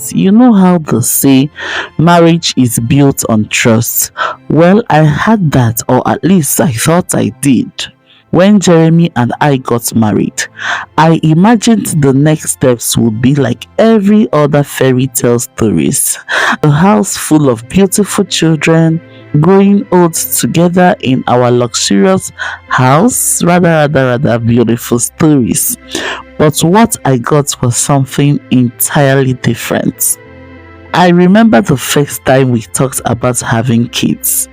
Because you know how they say marriage is built on trust. Well, I had that, or at least I thought I did. When Jeremy and I got married, I imagined the next steps would be like every other fairy tale stories. A house full of beautiful children, growing old together in our luxurious house. Rather beautiful stories. But what I got was something entirely different. I remember the first time we talked about having kids.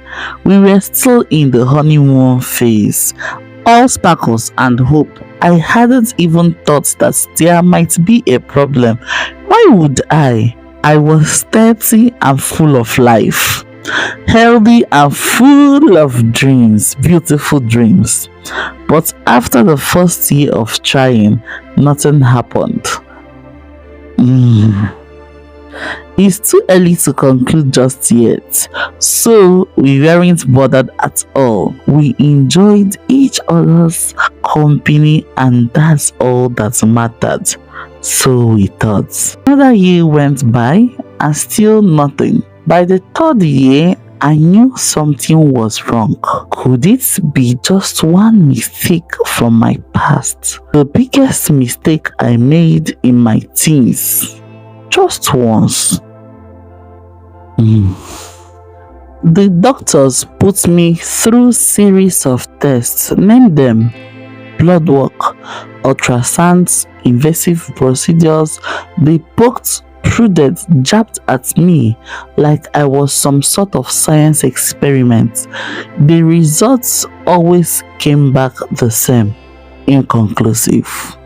We were still in the honeymoon phase, all sparkles and hope. I hadn't even thought that there might be a problem. Why would I? I was 30 and full of life, healthy and full of dreams, beautiful dreams. But after the first year of trying, nothing happened. It's too early to conclude just yet, so we weren't bothered at all. We enjoyed each other's company, and that's all that mattered. So we thought. Another year went by, and still nothing. By the third year, I knew something was wrong. Could it be just one mistake from my past? The biggest mistake I made in my teens. Just once. The doctors put me through series of tests. Name them: blood work, ultrasounds, invasive procedures. They poked, prodded, jabbed at me like I was some sort of science experiment. The results always came back the same: inconclusive.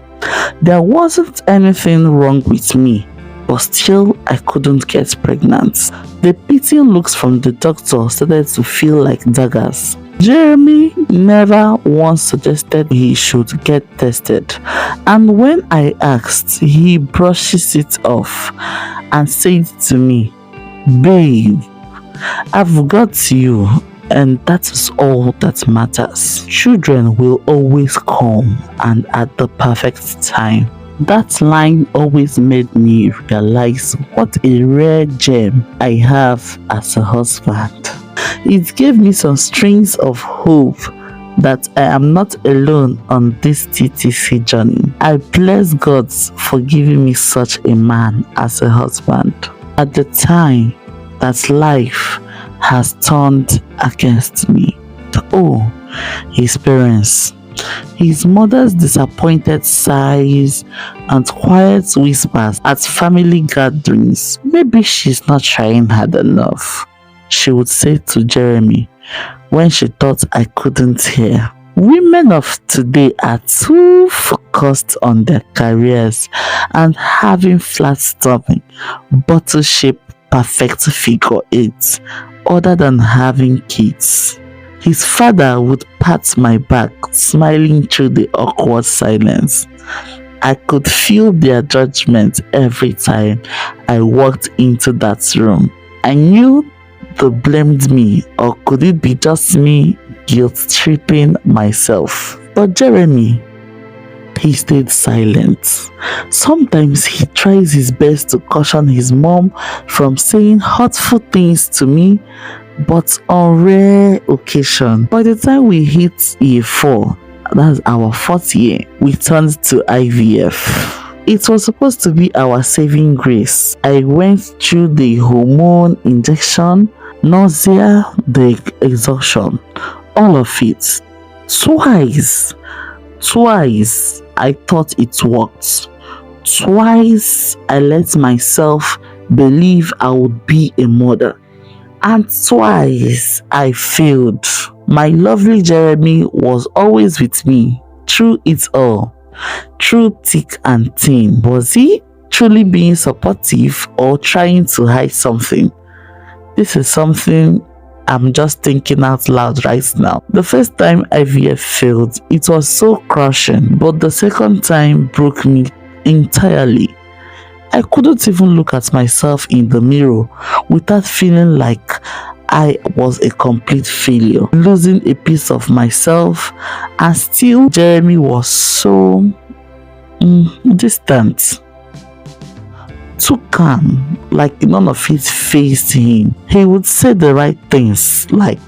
There wasn't anything wrong with me, but still I couldn't get pregnant. The pitying looks from the doctor started to feel like daggers. Jeremy never once suggested he should get tested, and when I asked, he brushes it off and said to me, "Babe, I've got you, and that is all that matters. Children will always come, and at the perfect time." That line always made me realize what a rare gem I have as a husband. It gave me some strings of hope that I am not alone on this TTC journey. I bless God for giving me such a man as a husband at the time that life has turned against me. Oh, his parents. His mother's disappointed sighs and quiet whispers at family gatherings. Maybe she's not trying hard enough, she would say to Jeremy when she thought I couldn't hear. Women of today are too focused on their careers and having flat stomach, bottle-shaped perfect figure eight, other than having kids. His father would pat my back, smiling through the awkward silence. I could feel their judgment every time I walked into that room. I knew they blamed me, or could it be just me guilt-tripping myself? But Jeremy, he stayed silent. Sometimes he tries his best to caution his mom from saying hurtful things to me, but on rare occasion. By the time we hit year 4, that's our 4th year, we turned to IVF. It was supposed to be our saving grace. I went through the hormone injection, nausea, the exhaustion, all of it. Twice I thought it worked. Twice I let myself believe I would be a mother. And twice I failed. My lovely Jeremy was always with me through it all, through thick and thin. Was he truly being supportive or trying to hide something? This is something I'm just thinking out loud right now. The first time IVF failed, it was so crushing, but the second time broke me entirely. I couldn't even look at myself in the mirror without feeling like I was a complete failure, losing a piece of myself, and still Jeremy was so distant. too calm, like none of it fazed him. He would say the right things, like,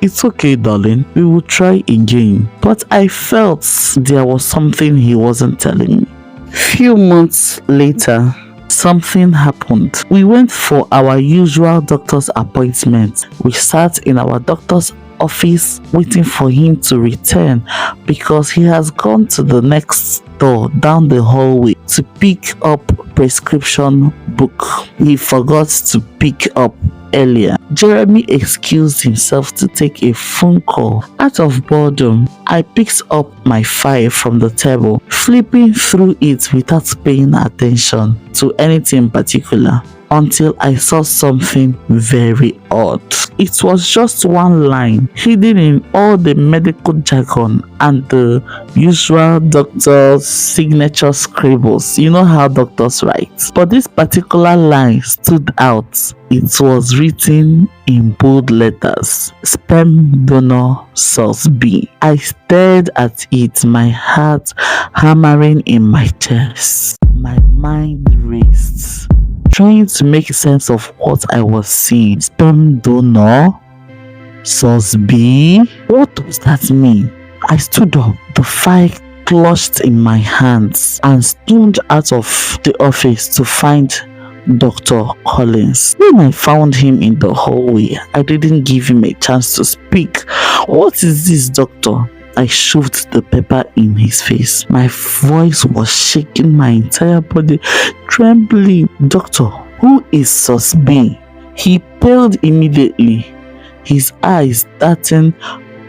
"It's okay, darling, we will try again." But I felt there was something he wasn't telling me. Few months later, something happened. We went for our usual doctor's appointment. We sat in our doctor's office waiting for him to return because he has gone to the next door down the hallway to pick up prescription book he forgot to pick up earlier. Jeremy excused himself to take a phone call. Out of boredom, I picked up my file from the table, flipping through it without paying attention to anything in particular, until I saw something very odd. It was just one line, hidden in all the medical jargon and the usual doctor's signature scribbles. You know how doctors write. But this particular line stood out. It was written in bold letters, "Sperm donor source B." I stared at it, my heart hammering in my chest. My mind raced, trying to make sense of what I was seeing. Sperm donor source B? What does that mean? I stood up, the file clutched in my hands, and stormed out of the office to find Dr. Collins. When I found him in the hallway, I didn't give him a chance to speak. "What is this, doctor?" I shoved the paper in his face. My voice was shaking, my entire body trembling. "Doctor, who is Sus B?" He paled immediately, his eyes darting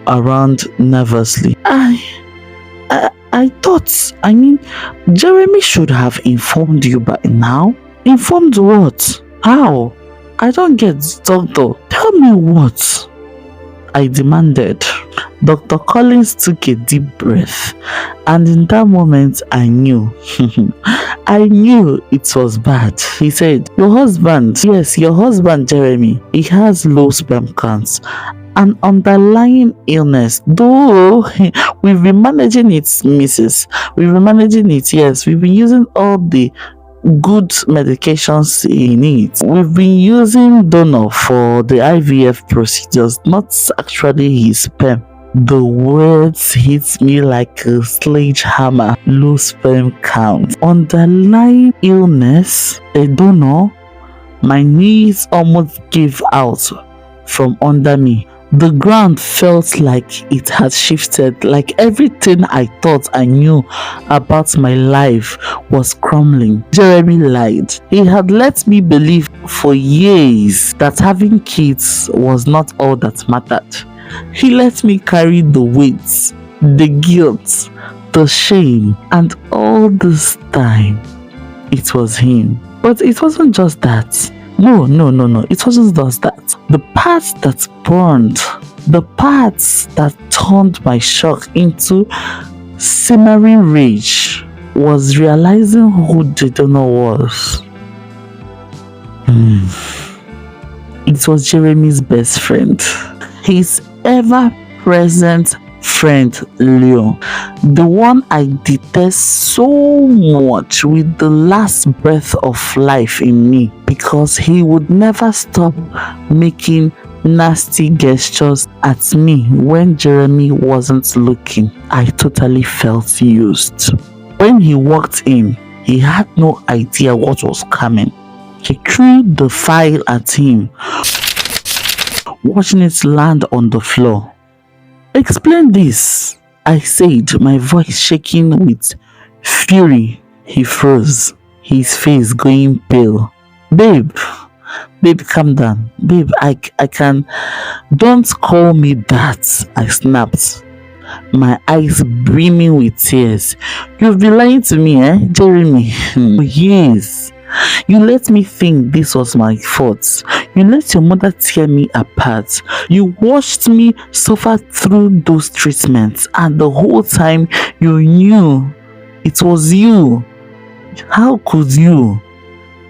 around nervously. I thought, Jeremy should have informed you by now." "Informed what? How? I don't get, doctor. Tell me what?" I demanded. Dr. Collins took a deep breath, and in that moment I knew. I knew it was bad. He said, "Your husband, yes, your husband Jeremy, he has low sperm counts, an underlying illness. Though we've been managing it, Mrs. We've been managing it, yes. We've been using all the good medications he needs. We've been using donor for the IVF procedures, not actually his sperm." The words hit me like a sledgehammer. Low sperm count, underlying illness, a donor. My knees almost gave out from under me. The ground felt like it had shifted, like everything I thought I knew about my life was crumbling. Jeremy lied. He had let me believe for years that having kids was not all that mattered. He let me carry the weight, the guilt, the shame, and all this time, it was him. But it wasn't just that. No, it wasn't just that. The parts that burned, the parts that turned my shock into simmering rage, was realizing who the donor was. It was Jeremy's best friend. His ever-present friend Leo, the one I detest so much with the last breath of life in me, because he would never stop making nasty gestures at me when Jeremy wasn't looking. I totally felt used. When he walked in, he had no idea what was coming. He threw the file at him, watching it land on the floor. "Explain this," I said, my voice shaking with fury. He froze, his face going pale. Babe, calm down. Babe, I can. Don't call me that," I snapped, my eyes brimming with tears. "You've been lying to me, Jeremy? Yes. You let me think this was my fault. You let your mother tear me apart. You watched me suffer through those treatments, and the whole time you knew it was you. How could you?"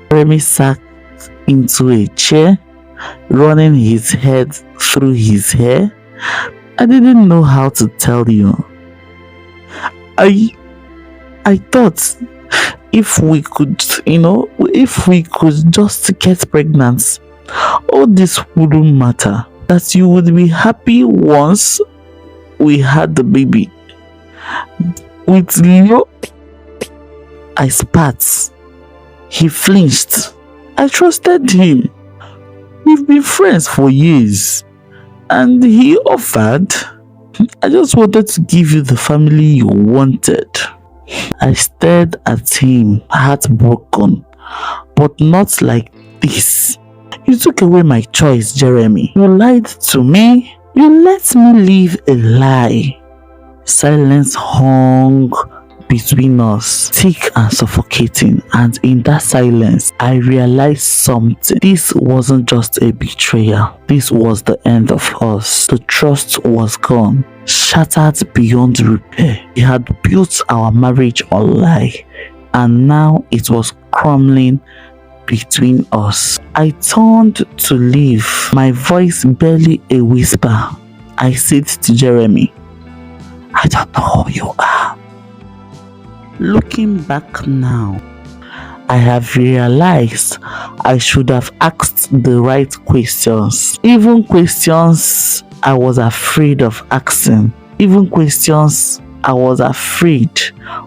Jeremy sat into a chair, running his head through his hair. "I didn't know how to tell you. I thought if we could, if we could just get pregnant, all this wouldn't matter. That you would be happy once we had the baby. With Leo, I spat. He flinched. I trusted him. We've been friends for years. And he offered. I just wanted to give you the family you wanted. I stared at him, heartbroken, but not like this. You took away my choice, Jeremy. You lied to me. You let me live a lie. Silence hung between us, thick and suffocating, and in that silence, I realized something. This wasn't just a betrayal. This was the end of us. The trust was gone, shattered beyond repair. We had built our marriage on lie, and now it was crumbling between us. I turned to leave, my voice barely a whisper. I said to Jeremy, I don't know who you are. Looking back now, I have realized I should have asked the right questions. Even questions I was afraid of asking. Even questions I was afraid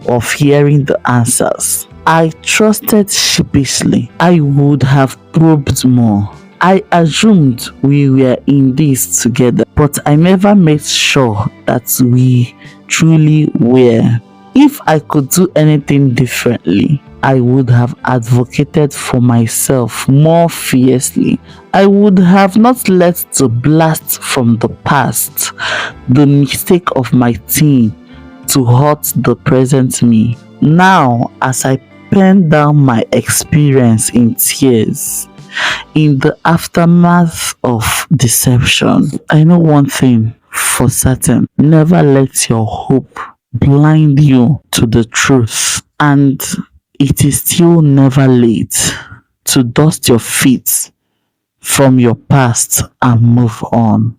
of hearing the answers. I trusted sheepishly. I would have probed more. I assumed we were in this together, but I never made sure that we truly were. If I could do anything differently, I would have advocated for myself more fiercely. I would have not let the blast from the past, the mistake of my teen, to hurt the present me. Now, as I pen down my experience in tears, in the aftermath of deception, I know one thing for certain: never let your hope blind you to the truth, and it is still never late to dust your feet from your past and move on.